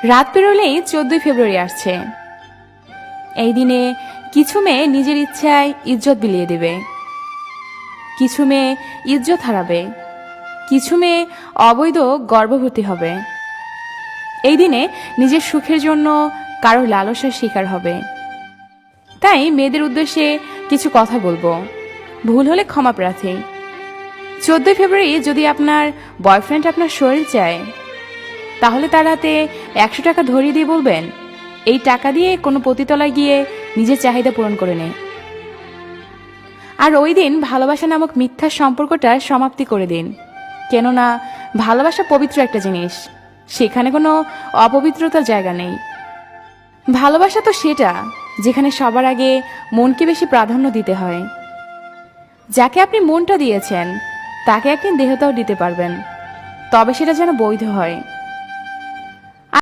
রাত পেরোলেই 14 ফেব্রুয়ারি আসছে। এই দিনে কিছু মেয়ে নিজের ইচ্ছায় ইজ্জত বিলিয়ে দেবে, কিছু মেয়ে ইজ্জত হারাবে, কিছু মেয়ে অবৈধ গর্ভবতী হবে। এই দিনে নিজের সুখের জন্য কারো লালসার শিকার হবে। তাই মেয়েদের উদ্দেশ্যে কিছু কথা বলবো, ভুল হলে ক্ষমা প্রার্থী। 14 ফেব্রুয়ারি যদি আপনার বয়ফ্রেন্ড আপনার শরীর চায়, তাহলে তার হাতে 100 টাকা ধরিয়ে দিয়ে বলবেন, এই টাকা দিয়ে কোনো পতিতলায় গিয়ে নিজের চাহিদা পূরণ করে নে। আর ওই দিন ভালোবাসা নামক মিথ্যা সম্পর্কটা সমাপ্তি করে দিন। কেননা ভালোবাসা পবিত্র একটা জিনিস, সেখানে কোনো অপবিত্রতার জায়গা নেই। ভালোবাসা তো সেটা যেখানে সবার আগে মনকে বেশি প্রাধান্য দিতে হয়। যাকে আপনি মনটা দিয়েছেন তাকে একদিন দেহটাও দিতে পারবেন, তবে সেটা যেন বৈধ হয়।